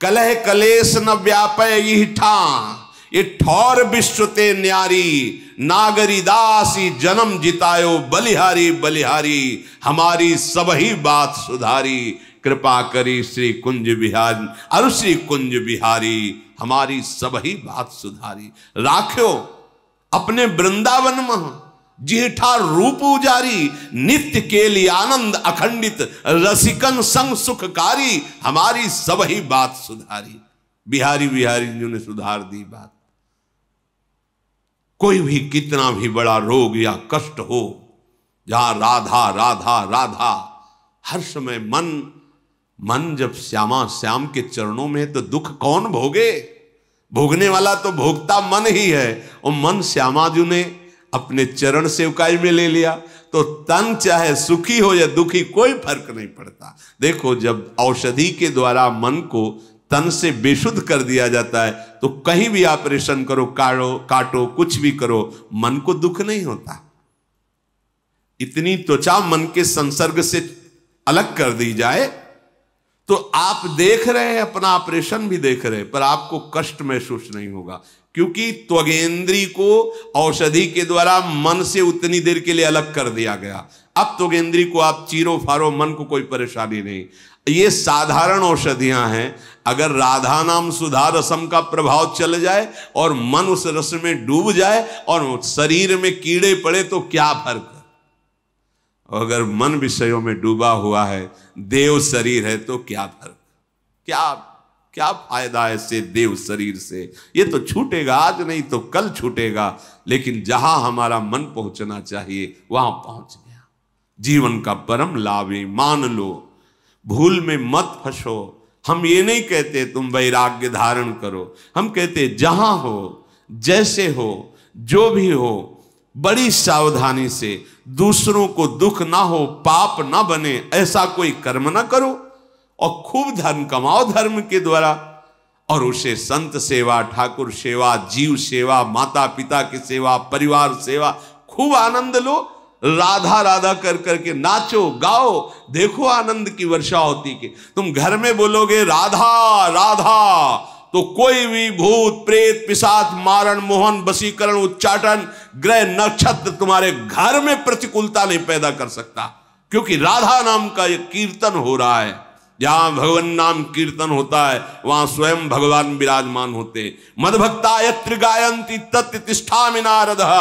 कलह कलेश न व्यापय यही ठा, ये ठौर विश्व ते न्यारी, नागरी दासी जन्म जितायो बलिहारी बलिहारी, हमारी सबही बात सुधारी, कृपा करी श्री कुंज बिहारी अरु श्री कुंज बिहारी, हमारी सबही बात सुधारी। राख्यो अपने वृंदावन में जिठा रूप उजारी, नित्य के लिए आनंद अखंडित, रसिकन संग सुखकारी, हमारी सबही बात सुधारी। बिहारी बिहारी जी ने सुधार दी बात। कोई भी कितना भी बड़ा रोग या कष्ट हो, जहां राधा राधा राधा हर समय मन जब श्यामा श्याम के चरणों में है तो दुख कौन भोगे? भोगने वाला तो भोगता मन ही है। और मन श्यामा जी ने अपने चरण सेवकाई में ले लिया तो तन चाहे सुखी हो या दुखी कोई फर्क नहीं पड़ता। देखो, जब औषधि के द्वारा मन को तन से बेशुद्ध कर दिया जाता है तो कहीं भी ऑपरेशन करो, काटो, कुछ भी करो, मन को दुख नहीं होता। इतनी त्वचा मन के संसर्ग से अलग कर दी जाए तो आप देख रहे हैं, अपना ऑपरेशन भी देख रहे हैं, पर आपको कष्ट महसूस नहीं होगा, क्योंकि त्वगेंद्री को औषधि के द्वारा मन से उतनी देर के लिए अलग कर दिया गया। अब त्वगेंद्री को आप चीरो फारो, मन को कोई परेशानी नहीं। ये साधारण औषधियां हैं। अगर राधा नाम सुधा रसम का प्रभाव चल जाए और मन उस रस में डूब जाए और शरीर में कीड़े पड़े तो क्या फर्क? अगर मन विषयों में डूबा हुआ है, देव शरीर है, तो क्या फर्क? क्या फायदा है इससे, देव शरीर से? ये तो छूटेगा, आज नहीं तो कल छूटेगा, लेकिन जहां हमारा मन पहुंचना चाहिए वहां पहुंच गया। जीवन का परम लाभ है, मान लो, भूल में मत फंसो। हम ये नहीं कहते तुम वैराग्य धारण करो, हम कहते जहां हो, जैसे हो, जो भी हो, बड़ी सावधानी से, दूसरों को दुख ना हो, पाप ना बने, ऐसा कोई कर्म ना करो, और खूब धन कमाओ धर्म के द्वारा, और उसे संत सेवा, ठाकुर सेवा, जीव सेवा, माता पिता की सेवा, परिवार सेवा, खूब आनंद लो। राधा राधा कर करके नाचो गाओ, देखो आनंद की वर्षा होती कि तुम घर में बोलोगे राधा राधा तो कोई भी भूत प्रेत पिशाच मारण मोहन वशीकरण उच्चाटन ग्रह नक्षत्र तुम्हारे घर में प्रतिकूलता नहीं पैदा कर सकता, क्योंकि राधा नाम का ये कीर्तन हो रहा है। जहां भगवान नाम कीर्तन होता है वहां स्वयं भगवान विराजमान होते। मदभक्ता यत्र गायन्ति तत्र तिष्ठामि नारदः,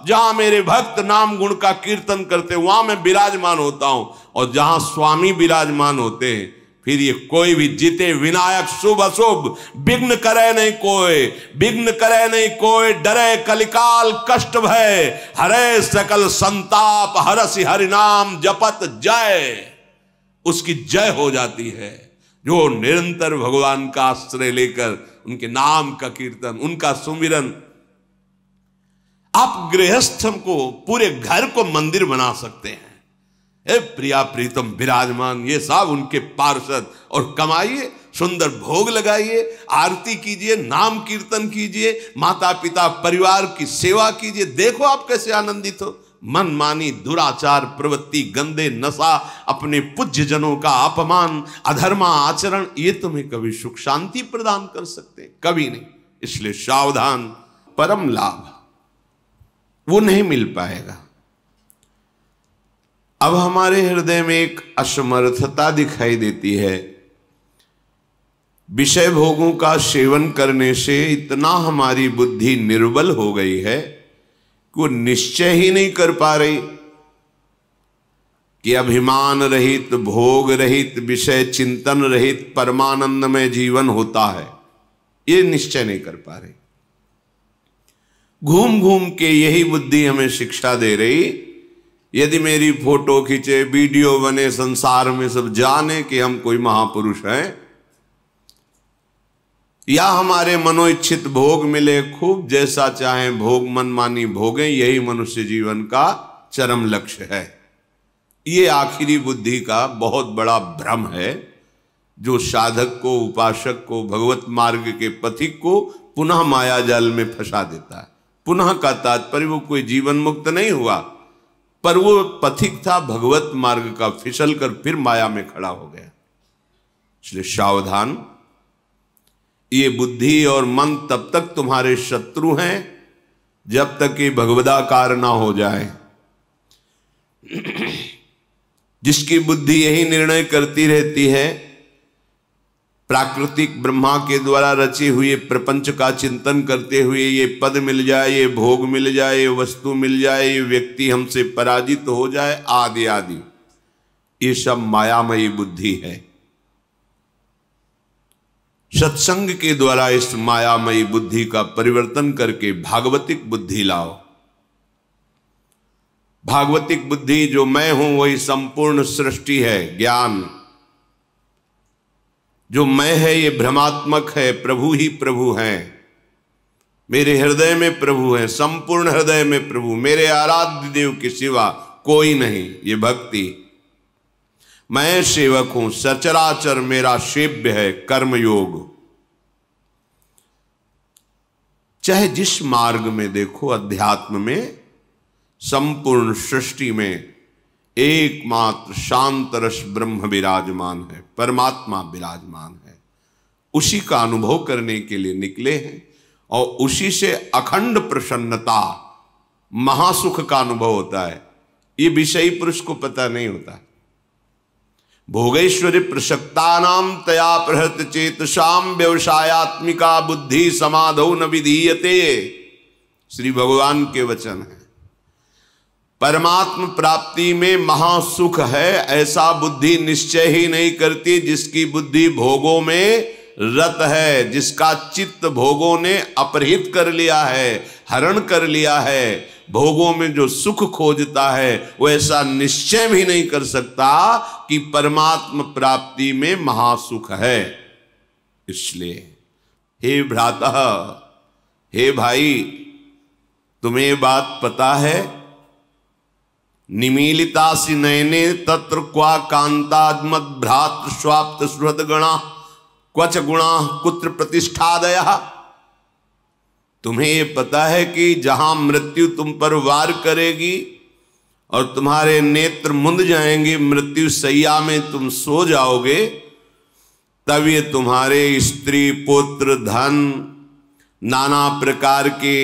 जहां मेरे भक्त नाम गुण का कीर्तन करते वहां मैं विराजमान होता हूं। और जहां स्वामी विराजमान होते हैं, फिर ये कोई भी जीते विनायक शुभ अशुभ, विघ्न करे नहीं कोई, विघ्न करे नहीं कोई, डरे कलिकाल कष्ट भय, हरे सकल संताप, हरसि हरिनाम जपत जय, उसकी जय हो जाती है। जो निरंतर भगवान का आश्रय लेकर उनके नाम का कीर्तन, उनका सुमिरन, आप गृहस्थ को, पूरे घर को मंदिर बना सकते हैं। ए प्रिया प्रीतम विराजमान, ये सब उनके पार्षद, और कमाइए, सुंदर भोग लगाइए, आरती कीजिए, नाम कीर्तन कीजिए, माता पिता परिवार की सेवा कीजिए। देखो आप कैसे आनंदित हो। मनमानी दुराचार प्रवृत्ति, गंदे नशा, अपने पूज्य जनों का अपमान, अधर्मा आचरण, ये तुम्हें कभी सुख शांति प्रदान कर सकते? कभी नहीं। इसलिए सावधान, परम लाभ वो नहीं मिल पाएगा। अब हमारे हृदय में एक असमर्थता दिखाई देती है। विषय भोगों का सेवन करने से इतना हमारी बुद्धि निर्बल हो गई है कि वो निश्चय ही नहीं कर पा रही कि अभिमान रहित, भोग रहित, विषय चिंतन रहित परमानंदमय जीवन होता है। ये निश्चय नहीं कर पा रही। घूम घूम के यही बुद्धि हमें शिक्षा दे रही, यदि मेरी फोटो खींचे, वीडियो बने, संसार में सब जाने कि हम कोई महापुरुष हैं, या हमारे मनोइच्छित भोग मिले, खूब जैसा चाहे भोग मनमानी भोगें, यही मनुष्य जीवन का चरम लक्ष्य है। ये आखिरी बुद्धि का बहुत बड़ा भ्रम है, जो साधक को, उपासक को, भगवत मार्ग के पथिक को पुनः माया जाल में फंसा देता है। पुनः का तात्पर्य वो कोई जीवन मुक्त नहीं हुआ, पर वो पथिक था भगवत मार्ग का, फिसल कर फिर माया में खड़ा हो गया। इसलिए सावधान, ये बुद्धि और मन तब तक तुम्हारे शत्रु हैं जब तक ये भगवदाकार ना हो जाए। जिसकी बुद्धि यही निर्णय करती रहती है, प्राकृतिक ब्रह्मा के द्वारा रचे हुए प्रपंच का चिंतन करते हुए, ये पद मिल जाए, ये भोग मिल जाए, ये वस्तु मिल जाए, ये व्यक्ति हमसे पराजित हो जाए, आदि आदि, ये सब मायामयी बुद्धि है। सत्संग के द्वारा इस मायामयी बुद्धि का परिवर्तन करके भागवतिक बुद्धि लाओ। भागवतिक बुद्धि जो मैं हूं वही संपूर्ण सृष्टि है, ज्ञान जो मैं है ये भ्रमात्मक है, प्रभु ही प्रभु हैं, मेरे हृदय में प्रभु है, संपूर्ण हृदय में प्रभु, मेरे आराध्य देव के सिवा कोई नहीं, ये भक्ति। मैं सेवक हूं, सचराचर मेरा सेव्य है, कर्मयोग। चाहे जिस मार्ग में देखो, अध्यात्म में, संपूर्ण सृष्टि में एकमात्र शांत रस ब्रह्म विराजमान है, परमात्मा विराजमान है। उसी का अनुभव करने के लिए निकले हैं और उसी से अखंड प्रसन्नता, महासुख का अनुभव होता है। ये विषयी पुरुष को पता नहीं होता। भोगेश्वरी प्रसक्तानाम तया प्रहृत चेतसाम व्यवसायत्मिका बुद्धि समाधौ न विधीयते, श्री भगवान के वचन है। परमात्म प्राप्ति में महासुख है ऐसा बुद्धि निश्चय ही नहीं करती, जिसकी बुद्धि भोगों में रत है, जिसका चित्त भोगों ने अपहृत कर लिया है, हरण कर लिया है, भोगों में जो सुख खोजता है वो ऐसा निश्चय भी नहीं कर सकता कि परमात्म प्राप्ति में महासुख है। इसलिए हे भ्राता, हे भाई, तुम्हें ये बात पता है? निमीलितासि नयने तत्र क्वा कांताद्मद भ्रातृ स्वाप्त सुहृद गणा क्वच गुणा कुत्र प्रतिष्ठादयः। तुम्हें ये पता है कि जहां मृत्यु तुम पर वार करेगी और तुम्हारे नेत्र मुंद जाएंगे, मृत्यु सैया में तुम सो जाओगे, तब ये तुम्हारे स्त्री पुत्र धन नाना प्रकार के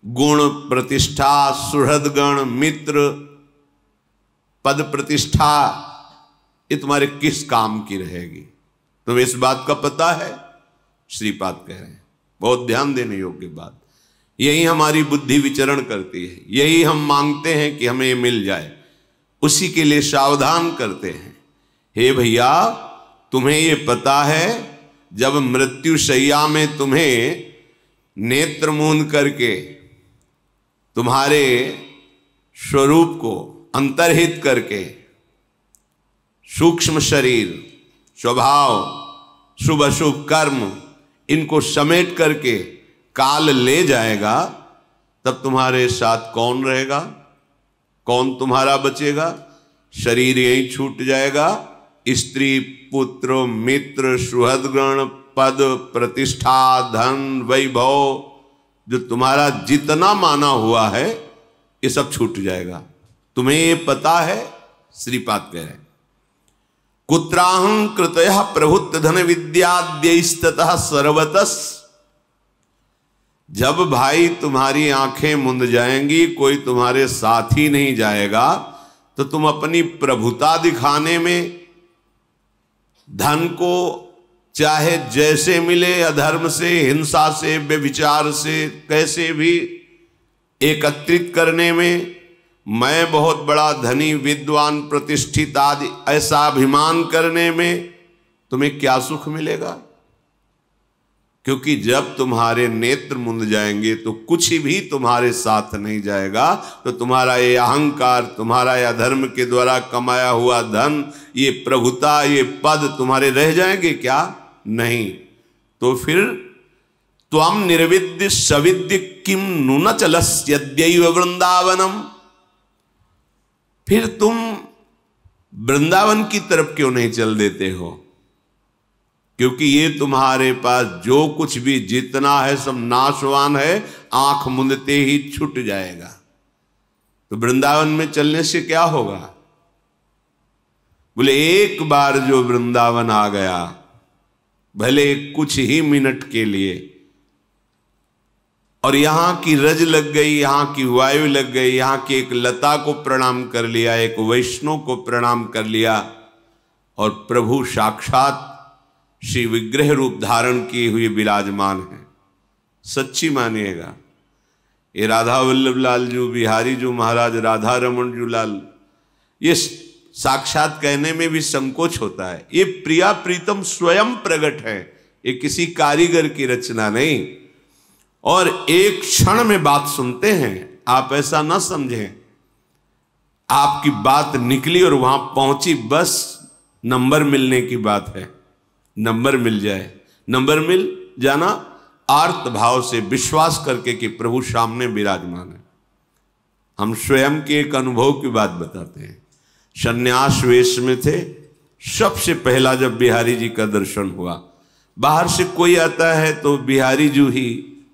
गुण प्रतिष्ठा सुहृदगण मित्र पद प्रतिष्ठा ये तुम्हारे किस काम की रहेगी? तुम्हें इस बात का पता है? श्रीपाद कह रहे हैं, बहुत ध्यान देने योग्य बात। यही हमारी बुद्धि विचरण करती है, यही हम मांगते हैं कि हमें मिल जाए, उसी के लिए सावधान करते हैं। हे भैया, तुम्हें ये पता है जब मृत्यु शैया में तुम्हें नेत्र मूंद करके तुम्हारे स्वरूप को अंतर्हित करके सूक्ष्म शरीर, स्वभाव, शुभ अशुभ कर्म, इनको समेट करके काल ले जाएगा, तब तुम्हारे साथ कौन रहेगा? कौन तुम्हारा बचेगा? शरीर यहीं छूट जाएगा, स्त्री पुत्र मित्र सुहृदगण पद प्रतिष्ठा धन वैभव जो तुम्हारा जितना माना हुआ है ये सब छूट जाएगा। तुम्हें ये पता है? श्रीपाद कह रहे, कुत्राहं कृतयः प्रभुत्व धन विद्याद्यैस्ततः सर्वतस्। जब भाई तुम्हारी आंखें मुंद जाएंगी, कोई तुम्हारे साथ ही नहीं जाएगा, तो तुम अपनी प्रभुता दिखाने में धन को चाहे जैसे मिले, अधर्म से, हिंसा से, व्यभिचार से, कैसे भी एकत्रित करने में, मैं बहुत बड़ा धनी विद्वान प्रतिष्ठित आदि ऐसा अभिमान करने में तुम्हें क्या सुख मिलेगा? क्योंकि जब तुम्हारे नेत्र मुंद जाएंगे तो कुछ भी तुम्हारे साथ नहीं जाएगा। तो तुम्हारा ये अहंकार, तुम्हारा ये अधर्म के द्वारा कमाया हुआ धन, ये प्रभुता, ये पद तुम्हारे रह जाएंगे क्या? नहीं। तो फिर त्वं निर्विद्य सविद्य किम नुन चलस्यद्यैव वृंदावनम। फिर तुम वृंदावन की तरफ क्यों नहीं चल देते हो? क्योंकि ये तुम्हारे पास जो कुछ भी जितना है सब नाशवान है, आंख मुंदते ही छूट जाएगा। तो वृंदावन में चलने से क्या होगा? बोले एक बार जो वृंदावन आ गया भले कुछ ही मिनट के लिए, और यहां की रज लग गई, यहां की वायु लग गई, यहां की एक लता को प्रणाम कर लिया, एक वैष्णव को प्रणाम कर लिया, और प्रभु साक्षात श्री विग्रह रूप धारण किए हुए विराजमान है। सच्ची मानिएगा, ये राधा वल्लभ लाल जो, बिहारी जो महाराज, राधा रमन जो लाल, ये साक्षात कहने में भी संकोच होता है। ये प्रिया प्रीतम स्वयं प्रकट है, ये किसी कारीगर की रचना नहीं। और एक क्षण में बात सुनते हैं, आप ऐसा ना समझें आपकी बात निकली और वहां पहुंची, बस नंबर मिलने की बात है। नंबर मिल जाए, नंबर मिल जाना आर्त भाव से विश्वास करके कि प्रभु सामने विराजमान है। हम स्वयं के एक अनुभव की बात बताते हैं। सन्यास वेश में थे, सबसे पहला जब बिहारी जी का दर्शन हुआ, बाहर से कोई आता है तो बिहारी जी ही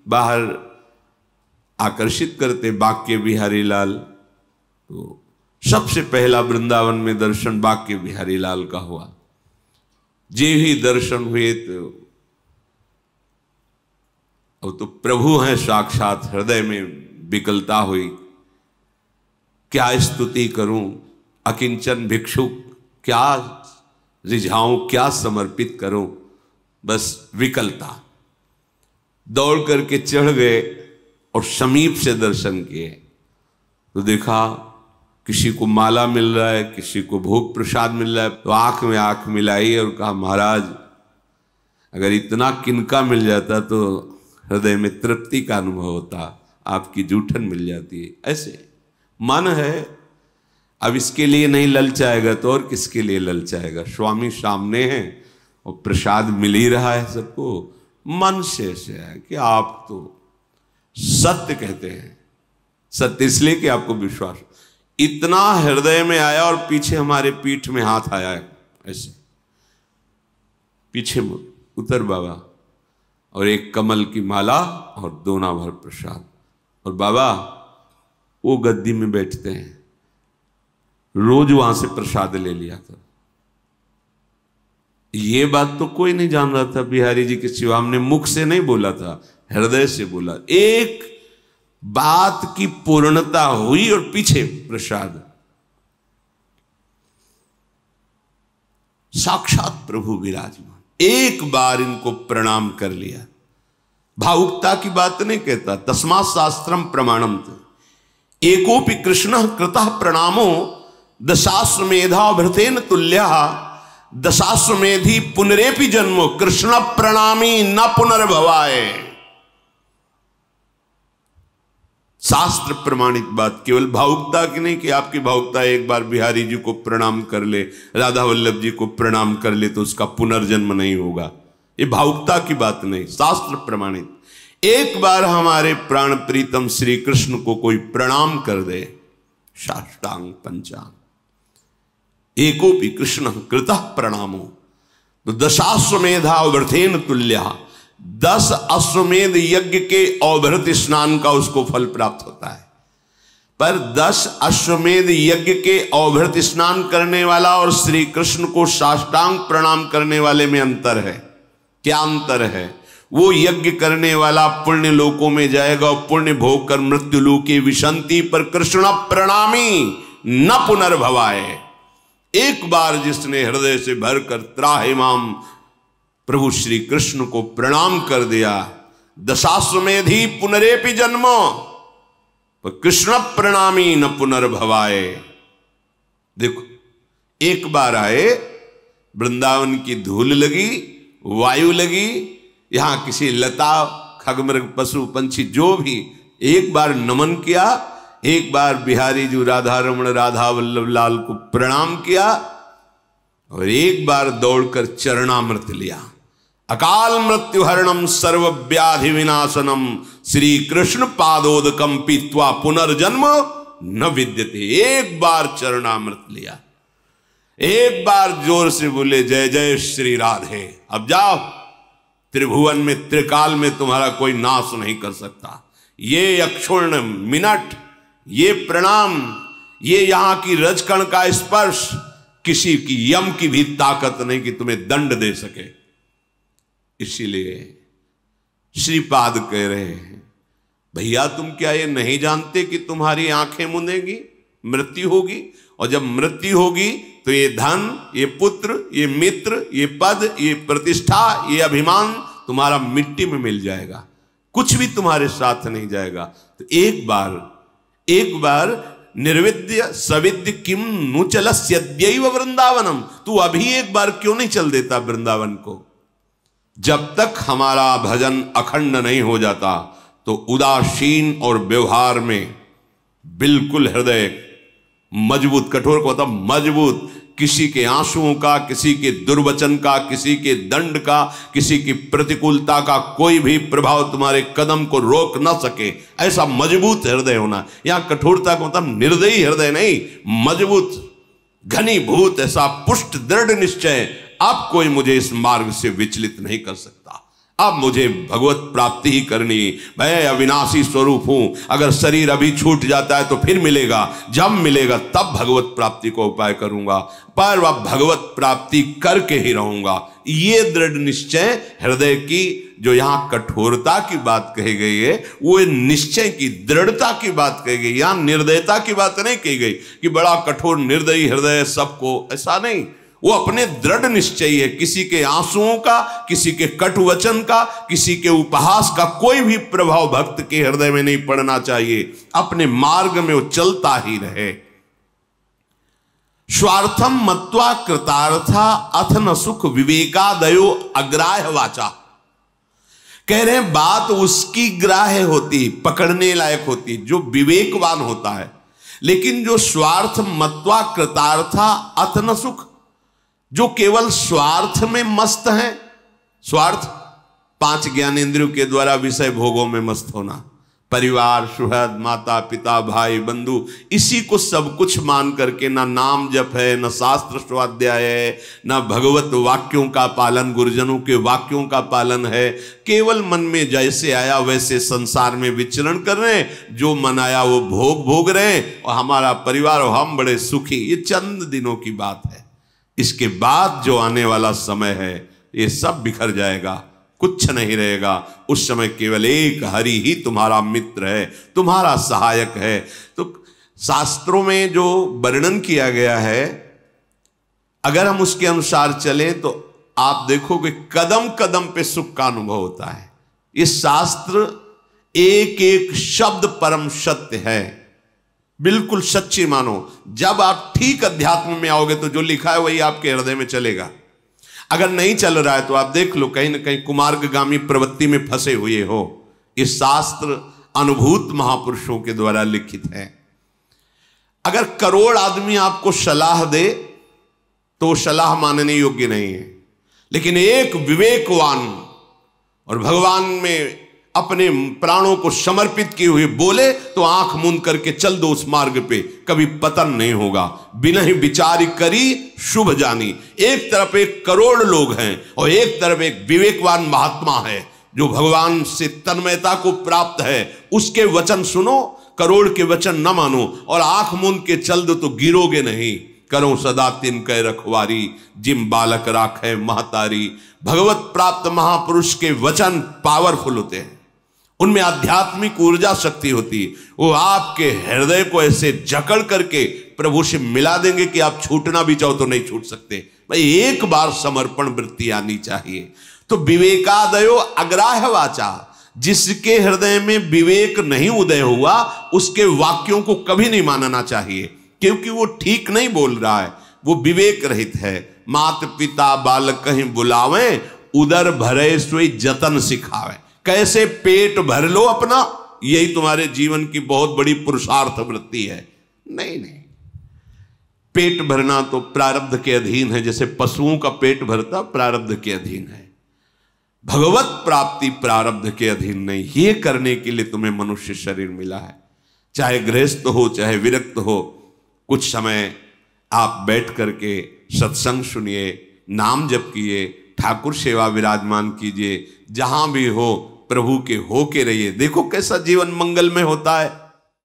बाहर आकर्षित करते, बाक्य बिहारी लाल। तो सबसे पहला वृंदावन में दर्शन बाक्य बिहारी लाल का हुआ। जे ही दर्शन हुए तो अब तो प्रभु हैं साक्षात, हृदय में विकलता हुई, क्या स्तुति करूं, अकिंचन भिक्षुक क्या रिझाऊं, क्या समर्पित करूं, बस विकलता। दौड़ करके चढ़ गए और समीप से दर्शन किए तो देखा किसी को माला मिल रहा है, किसी को भोग प्रसाद मिल रहा है, तो आंख में आंख मिलाई और कहा महाराज अगर इतना किनका मिल जाता तो हृदय में तृप्ति का अनुभव होता, आपकी जूठन मिल जाती है। ऐसे मन है, अब इसके लिए नहीं ललचाएगा तो और किसके लिए ललचाएगा। स्वामी सामने हैं और प्रसाद मिल ही रहा है सबको, मन से ऐसे है कि आप तो सत्य कहते हैं। सत्य इसलिए कि आपको विश्वास, इतना हृदय में आया और पीछे हमारे पीठ में हाथ आया है, ऐसे पीछे उतर बाबा, और एक कमल की माला और दोना भर प्रसाद। और बाबा वो गद्दी में बैठते हैं, रोज वहां से प्रसाद ले लिया था। ये बात तो कोई नहीं जान रहा था बिहारी जी के सिवा, हमने मुख से नहीं बोला था, हृदय से बोला। एक बात की पूर्णता हुई और पीछे प्रसाद। साक्षात प्रभु विराजमान, एक बार इनको प्रणाम कर लिया। भावुकता की बात नहीं कहता, तस्मात् शास्त्रम प्रमाणम थे। एकोपि कृष्ण कृतः प्रणामो दशाश्वमेधा भृतेन तुल्यः दशाश्वमेधी पुनरेपि जन्मो कृष्ण प्रणामी न पुनर्भवाय। शास्त्र प्रमाणित बात, केवल भावुकता की नहीं कि आपकी भावुकता एक बार बिहारी जी को प्रणाम कर ले, राधा वल्लभ जी को प्रणाम कर ले तो उसका पुनर्जन्म नहीं होगा। ये भावुकता की बात नहीं, शास्त्र प्रमाणित। एक बार हमारे प्राण प्रीतम श्री कृष्ण को कोई प्रणाम कर दे, साष्टांग पंचांग, एकोपि कृष्ण कृतः प्रणामो तो दशाश्वमेधा अवभृतेन तुल्यः, 10 अश्वमेध यज्ञ के अवभृत स्नान का उसको फल प्राप्त होता है। पर 10 अश्वमेध यज्ञ के अवभृत स्नान करने वाला और श्री कृष्ण को साष्टांग प्रणाम करने वाले में अंतर है। क्या अंतर है? वो यज्ञ करने वाला पुण्य लोकों में जाएगा और पुण्य भोग कर मृत्यु लोके विशंति, पर कृष्ण प्रणामी न पुनर्भवाए। एक बार जिसने हृदय से भरकर त्राहिमाम प्रभु श्री कृष्ण को प्रणाम कर दिया, दशाश्वमेधी पुनरेपि जन्मो, पर कृष्ण प्रणामी न पुनर्भवाए। देखो, एक बार आए, वृंदावन की धूल लगी, वायु लगी, यहां किसी लता खगमृग पशु पंछी जो भी एक बार नमन किया, एक बार बिहारी जी राधा रमण राधा वल्लभ लाल को प्रणाम किया और एक बार दौड़कर चरणामृत लिया। अकाल मृत्यु हरणम सर्व व्याधि विनाशनम श्री कृष्ण पादोदकम पीत्वा पुनर्जन्म न विद्यते। एक बार चरणामृत लिया, एक बार जोर से बोले जय जय श्री राधे। अब जाओ, त्रिभुवन में त्रिकाल में तुम्हारा कोई नाश नहीं कर सकता। ये अक्षुण्ण मिनट, ये प्रणाम, ये यहां की रजकण का स्पर्श, किसी की यम की भी ताकत नहीं कि तुम्हें दंड दे सके। इसीलिए श्रीपाद कह रहे हैं, भैया तुम क्या ये नहीं जानते कि तुम्हारी आंखें मुंदेंगी, मृत्यु होगी, और जब मृत्यु होगी तो ये धन, ये पुत्र, ये मित्र, ये पद, ये प्रतिष्ठा, ये अभिमान तुम्हारा मिट्टी में मिल जाएगा, कुछ भी तुम्हारे साथ नहीं जाएगा। तो एक बार निर्विद्य सविद्य किम नु चलस्यद्यैव वृंदावनम, तू अभी एक बार क्यों नहीं चल देता वृंदावन को। जब तक हमारा भजन अखंड नहीं हो जाता तो उदासीन और व्यवहार में बिल्कुल हृदय मजबूत, कठोर को मतलब मजबूत, किसी के आंसुओं का, किसी के दुर्वचन का, किसी के दंड का, किसी की प्रतिकूलता का कोई भी प्रभाव तुम्हारे कदम को रोक ना सके, ऐसा मजबूत हृदय होना। यहां कठोरता का मतलब निर्दयी हृदय नहीं, मजबूत घनीभूत ऐसा पुष्ट दृढ़ निश्चय, अब कोई मुझे इस मार्ग से विचलित नहीं कर सकता, अब मुझे भगवत प्राप्ति ही करनी, मैं अविनाशी स्वरूप हूं, अगर शरीर अभी छूट जाता है तो फिर मिलेगा, जब मिलेगा तब भगवत प्राप्ति को उपाय करूंगा, पर वह भगवत प्राप्ति करके ही रहूंगा। ये दृढ़ निश्चय हृदय की, जो यहां कठोरता की बात कही गई है वो निश्चय की, दृढ़ता की बात कही गई, यहां निर्दयता की बात नहीं कही गई कि बड़ा कठोर निर्दयी हृदय सबको, ऐसा नहीं, वो अपने दृढ़ निश्चय है, किसी के आंसुओं का, किसी के कटु वचन का, किसी के उपहास का कोई भी प्रभाव भक्त के हृदय में नहीं पड़ना चाहिए, अपने मार्ग में वो चलता ही रहे। स्वार्थम मत्वा कृतार्था अथ न सुख विवेकादयो अग्राह्य वाचा। कह रहे हैं बात उसकी ग्राह्य होती, पकड़ने लायक होती, जो विवेकवान होता है, लेकिन जो स्वार्थ मत्वा कृतार्था अथ न सुख, जो केवल स्वार्थ में मस्त है, स्वार्थ 5 ज्ञानेंद्रियों के द्वारा विषय भोगों में मस्त होना, परिवार, सुहृद, माता पिता, भाई बंधु, इसी को सब कुछ मान करके ना नाम जप है, ना शास्त्र स्वाध्याय है, ना भगवत वाक्यों का पालन, गुरुजनों के वाक्यों का पालन है, केवल मन में जैसे आया वैसे संसार में विचरण कर रहे हैं, जो मन आया वो भोग रहे हैं, और हमारा परिवार और हम बड़े सुखी। ये चंद दिनों की बात है, इसके बाद जो आने वाला समय है ये सब बिखर जाएगा, कुछ नहीं रहेगा। उस समय केवल एक हरि ही तुम्हारा मित्र है, तुम्हारा सहायक है। तो शास्त्रों में जो वर्णन किया गया है, अगर हम उसके अनुसार चलें तो आप देखोगे कदम कदम पे सुख का अनुभव होता है। ये शास्त्र एक एक शब्द परम सत्य है, बिल्कुल सच्ची मानो। जब आप ठीक अध्यात्म में आओगे तो जो लिखा है वही आपके हृदय में चलेगा। अगर नहीं चल रहा है तो आप देख लो, कहीं ना कहीं कुमार्गगामी प्रवृत्ति में फंसे हुए हो। ये शास्त्र अनुभूत महापुरुषों के द्वारा लिखित है। अगर करोड़ आदमी आपको सलाह दे तो सलाह मानने योग्य नहीं है, लेकिन एक विवेकवान और भगवान में अपने प्राणों को समर्पित किए हुए बोले तो आंख मूंद करके चल दो उस मार्ग पे, कभी पतन नहीं होगा। बिना ही विचार करी शुभ जानी। एक तरफ एक करोड़ लोग हैं और एक तरफ एक विवेकवान महात्मा है जो भगवान से तन्मयता को प्राप्त है। उसके वचन सुनो, करोड़ के वचन न मानो, और आंख मूंद के चल दो तो गिरोगे नहीं। करो सदा तिनके रखवारी, जिम बालक राखे महतारी। भगवत प्राप्त महापुरुष के वचन पावरफुल होते हैं, उनमें आध्यात्मिक ऊर्जा शक्ति होती है। वो आपके हृदय को ऐसे जकड़ करके प्रभु से मिला देंगे कि आप छूटना भी चाहो तो नहीं छूट सकते। भाई एक बार समर्पण वृत्ति आनी चाहिए। तो विवेकादयो अग्राह्य वाचा, जिसके हृदय में विवेक नहीं उदय हुआ उसके वाक्यों को कभी नहीं मानना चाहिए, क्योंकि वो ठीक नहीं बोल रहा है, वो विवेक रहित है। मात पिता बालक कहीं बुलावे, उदर भरे सोई जतन सिखावे। कैसे पेट भर लो अपना, यही तुम्हारे जीवन की बहुत बड़ी पुरुषार्थ वृत्ति है। नहीं, पेट भरना तो प्रारब्ध के अधीन है, जैसे पशुओं का पेट भरता प्रारब्ध के अधीन है। भगवत प्राप्ति प्रारब्ध के अधीन नहीं। ये करने के लिए तुम्हें मनुष्य शरीर मिला है, चाहे गृहस्थ हो चाहे विरक्त हो। कुछ समय आप बैठ करके सत्संग सुनिए, नाम जप किए, ठाकुर सेवा विराजमान कीजिए, जहां भी हो प्रभु के हो के रहिए। देखो कैसा जीवन मंगल में होता है।